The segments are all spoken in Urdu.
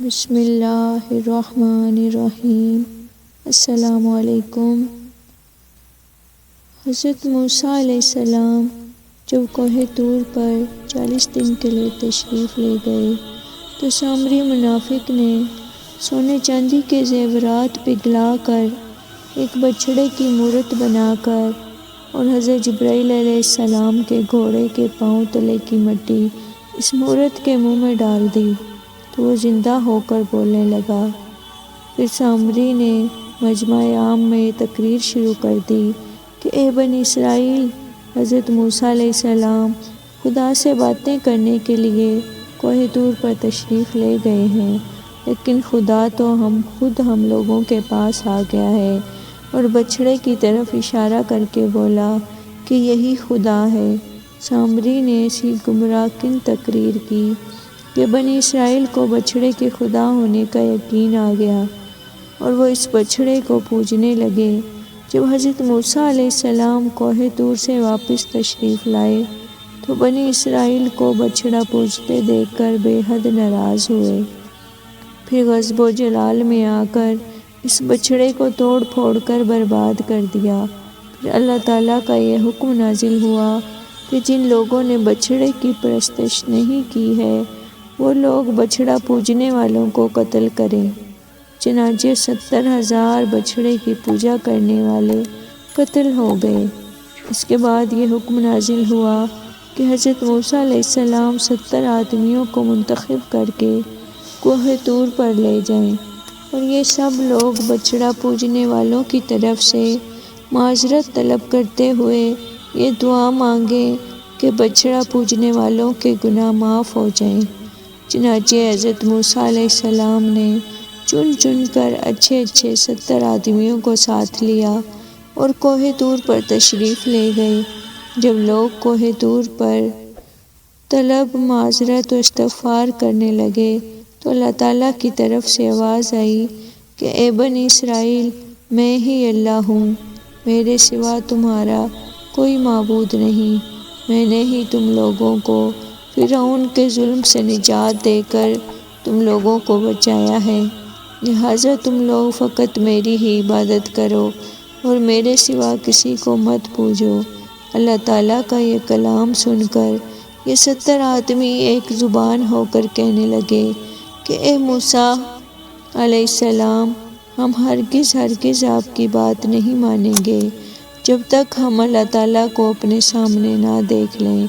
بسم اللہ الرحمن الرحیم۔ السلام علیکم۔ حضرت موسیٰ علیہ السلام جب کوہ طور پر 40 دن کے لیے تشریف لے گئے تو سامری منافق نے سونے چاندی کے زیورات پگھلا کر ایک بچھڑے کی مورت بنا کر اور حضرت جبرائیل علیہ السلام کے گھوڑے کے پاؤں تلے کی مٹی اس مورت کے منہ میں ڈال دی تو وہ زندہ ہو کر بولنے لگا۔ پھر سامری نے مجمع عام میں یہ تقریر شروع کر دی کہ اے بنی اسرائیل، حضرت موسیٰ علیہ السلام خدا سے باتیں کرنے کے لیے کوہ طور پر تشریف لے گئے ہیں، لیکن خدا تو ہم لوگوں کے پاس آ گیا ہے، اور بچھڑے کی طرف اشارہ کر کے بولا کہ یہی خدا ہے۔ سامری نے ایسی گمراہ کن تقریر کی کہ بنی اسرائیل کو بچھڑے کے خدا ہونے کا یقین آ گیا اور وہ اس بچھڑے کو پوجنے لگے۔ جب حضرت موسیٰ علیہ السلام کوہ طور سے واپس تشریف لائے تو بنی اسرائیل کو بچھڑا پوجتے دیکھ کر بے حد ناراض ہوئے۔ پھر غضب و جلال میں آ کر اس بچھڑے کو توڑ پھوڑ کر برباد کر دیا۔ پھر اللہ تعالیٰ کا یہ حکم نازل ہوا کہ جن لوگوں نے بچھڑے کی پرستش نہیں کی ہے وہ لوگ بچھڑا پوجنے والوں کو قتل کریں۔ چنانچہ 70,000 بچھڑے کی پوجا کرنے والے قتل ہو گئے۔ اس کے بعد یہ حکم نازل ہوا کہ حضرت موسیٰ علیہ السلام 70 آدمیوں کو منتخب کر کے کوہ طور پر لے جائیں اور یہ سب لوگ بچھڑا پوجنے والوں کی طرف سے معذرت طلب کرتے ہوئے یہ دعا مانگیں کہ بچھڑا پوجنے والوں کے گناہ معاف ہو جائیں۔ چنانچہ حضرت موسیٰ علیہ السلام نے چن چن کر اچھے 70 آدمیوں کو ساتھ لیا اور کوہ طور پر تشریف لے گئے۔ جب لوگ کوہ طور پر طلب، معذرت و استغفار کرنے لگے تو اللہ تعالیٰ کی طرف سے آواز آئی کہ اے بنی اسرائیل، میں ہی اللہ ہوں، میرے سوا تمہارا کوئی معبود نہیں۔ میں نے ہی تم لوگوں کو فرعون کے ظلم سے نجات دے کر تم لوگوں کو بچایا ہے، لہٰذا تم لوگ فقط میری ہی عبادت کرو اور میرے سوا کسی کو مت پوجو۔ اللہ تعالیٰ کا یہ کلام سن کر یہ 70 آدمی ایک زبان ہو کر کہنے لگے کہ اے موسیٰ علیہ السلام، ہم ہرگز آپ کی بات نہیں مانیں گے جب تک ہم اللہ تعالیٰ کو اپنے سامنے نہ دیکھ لیں۔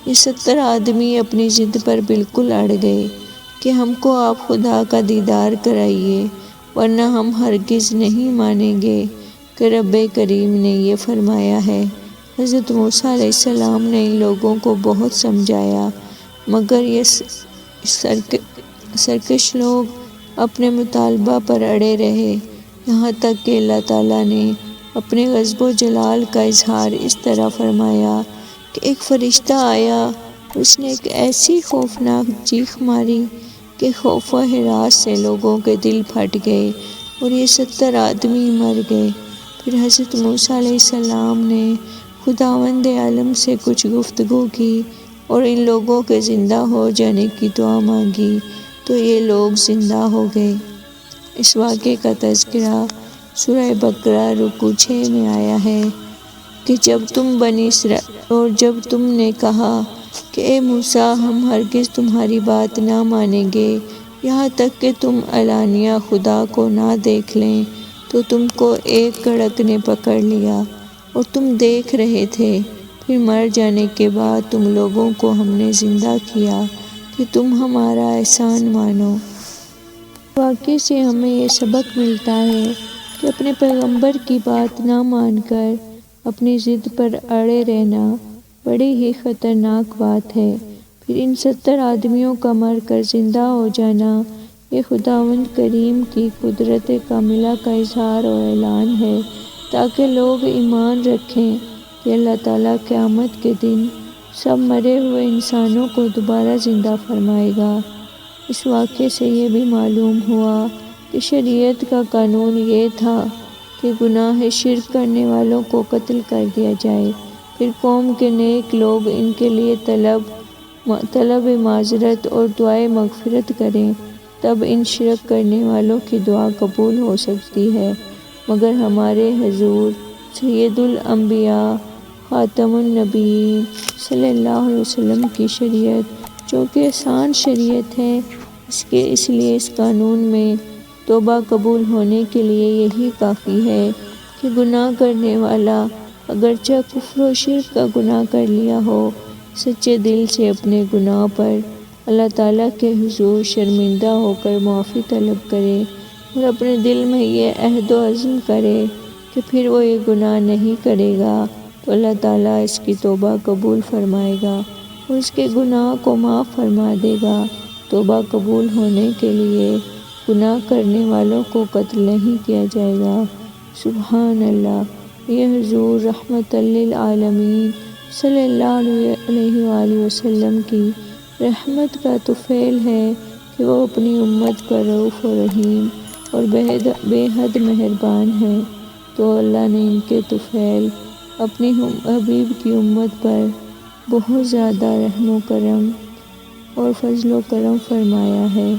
یہ 70 آدمی اپنی ضد پر بالکل اڑ گئے کہ ہم کو آپ خدا کا دیدار کرائیے، ورنہ ہم ہرگز نہیں مانیں گے کہ رب کریم نے یہ فرمایا ہے۔ حضرت موسیٰ علیہ السلام نے ان لوگوں کو بہت سمجھایا، مگر یہ سرکش لوگ اپنے مطالبہ پر اڑے رہے، یہاں تک کہ اللہ تعالیٰ نے اپنے غضب و جلال کا اظہار اس طرح فرمایا کہ ایک فرشتہ آیا، اس نے ایک ایسی خوفناک چیخ ماری کہ خوف و ہراس سے لوگوں کے دل پھٹ گئے اور یہ 70 آدمی مر گئے۔ پھر حضرت موسیٰ علیہ السلام نے خداوند عالم سے کچھ گفتگو کی اور ان لوگوں کے زندہ ہو جانے کی دعا مانگی تو یہ لوگ زندہ ہو گئے۔ اس واقعے کا تذکرہ سورہ بقرہ رکوع 6 میں آیا ہے کہ جب تم نے کہا کہ اے موسیٰ، ہم ہرگز تمہاری بات نہ مانیں گے یہاں تک کہ تم علانیہ خدا کو نہ دیکھ لیں، تو تم کو ایک کڑک نے پکڑ لیا اور تم دیکھ رہے تھے، پھر مر جانے کے بعد تم لوگوں کو ہم نے زندہ کیا کہ تم ہمارا احسان مانو۔ واقعے سے ہمیں یہ سبق ملتا ہے کہ اپنے پیغمبر کی بات نہ مان کر اپنی ضد پر اڑے رہنا بڑی ہی خطرناک بات ہے۔ پھر ان 70 آدمیوں کا مر کر زندہ ہو جانا یہ خداوند کریم کی قدرت کاملہ کا اظہار و اعلان ہے، تاکہ لوگ ایمان رکھیں کہ اللہ تعالیٰ قیامت کے دن سب مرے ہوئے انسانوں کو دوبارہ زندہ فرمائے گا۔ اس واقعے سے یہ بھی معلوم ہوا کہ شریعت کا قانون یہ تھا کہ گناہ شرک کرنے والوں کو قتل کر دیا جائے، پھر قوم کے نیک لوگ ان کے لیے طلب معذرت اور دعائے مغفرت کریں، تب ان شرک کرنے والوں کی دعا قبول ہو سکتی ہے، مگر ہمارے حضور سید الانبیاء خاتم النبیین صلی اللہ علیہ وسلم کی شریعت چونکہ آسان شریعت ہے، اس لیے اس قانون میں توبہ قبول ہونے کے لیے یہی کافی ہے کہ گناہ کرنے والا اگرچہ کفر و شرک کا گناہ کر لیا ہو، سچے دل سے اپنے گناہ پر اللہ تعالیٰ کے حضور شرمندہ ہو کر معافی طلب کرے اور اپنے دل میں یہ عہد و عزم کرے کہ پھر وہ یہ گناہ نہیں کرے گا، تو اللہ تعالیٰ اس کی توبہ قبول فرمائے گا اور اس کے گناہ کو معاف فرما دے گا۔ توبہ قبول ہونے کے لیے گناہ کرنے والوں کو قتل نہیں کیا جائے گا۔ سبحان اللہ، یہ حضور رحمت للعالمین صلی اللہ علیہ وآلہ وسلم کی رحمت کا طفیل ہے کہ وہ اپنی امت پر رؤوف و رحیم اور بے حد مہربان ہے، تو اللہ نے ان کے طفیل اپنی حبیب کی امت پر بہت زیادہ رحم و کرم اور فضل و کرم فرمایا ہے۔